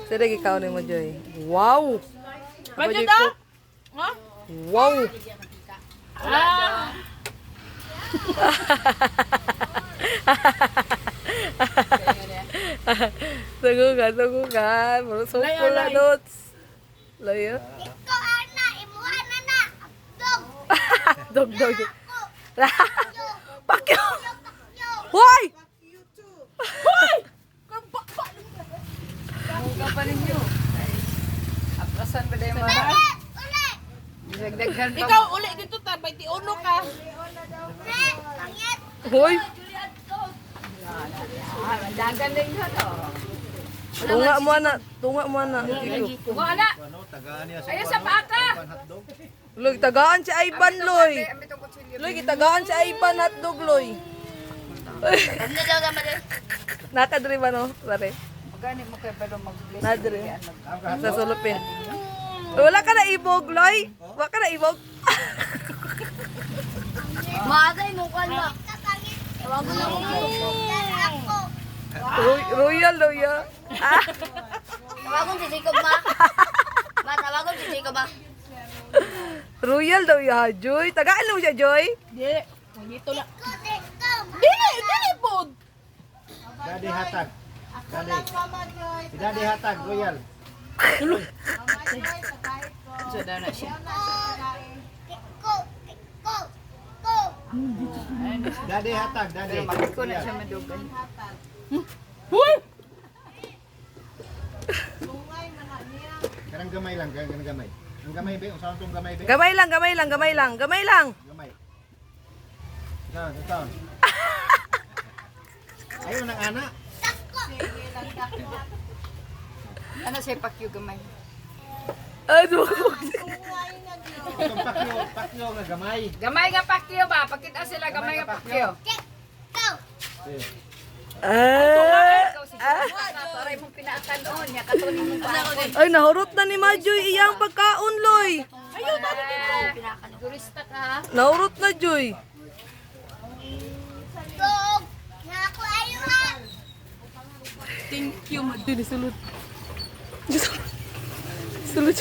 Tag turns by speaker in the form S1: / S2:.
S1: Sige, ikaw ni mo, Joy. Wow! Ako, Joy,
S2: da?
S1: cook.
S2: Ha?
S1: Wow!
S2: Ah.
S1: Tugugan. Marusok ko na notes. Layo. Dog. Pakyo! Hoy! Hoy!
S3: Muka pa ninyo. Aplasan pa dahil mga. Dagdagan pa.
S2: Ikaw uli dito ta, 21 ka.
S1: Hoy!
S3: Dagan din yun, oh.
S1: Tunga mo na.
S3: Kung ana, ayun sa paka.
S1: Loy, tagaan si Ivan, Loy. Loy, tagaan si Ivan hotdog, Loy. Nakadri ba, no? Pare.
S3: Magani mo kayo pero mag-bless.
S1: Nadri. Sa sulupin. Wala ka na ibog, Loy. Wala ka na ibog.
S4: Magay mo kan ba? Tawago na ako.
S1: Royal, Loy.
S4: Tawagon si Jacob ma. Ma, tawagon si Jacob ma.
S1: Royal daw ya, Joy. Tagaan mo siya, Joy.
S2: Di. Dito lang. Dili pod.
S5: Daddy hatag. Si Daddy hatag, Royal.
S3: So daw na siya.
S5: Daddy hatag, Daddy.
S3: Magko na siya madugan.
S2: Hoy!
S5: Kanang gamay lang, kanang gamay. Ang gamay be, usahan tong gamay be.
S1: Gamay lang.
S5: Gamay. Saan? Ayaw nang ana.
S3: Ano siya pakyo gamay?
S1: Ano?
S5: Itong pakyo nga gamay.
S3: Gamay nga pakyo ba? Pakita sila gamay nga pakyo. Ikaw si Jumata, taray mong pinaatalon niya, katunin mong paakon.
S1: Ay, nahurot na ni Majoy iyang pagkaon, Loy.
S3: Ayaw, bakit dito? Turista ka ha?
S1: Nahurot na, Joy.
S2: Thank you,
S1: Dini, sulod. Sulod.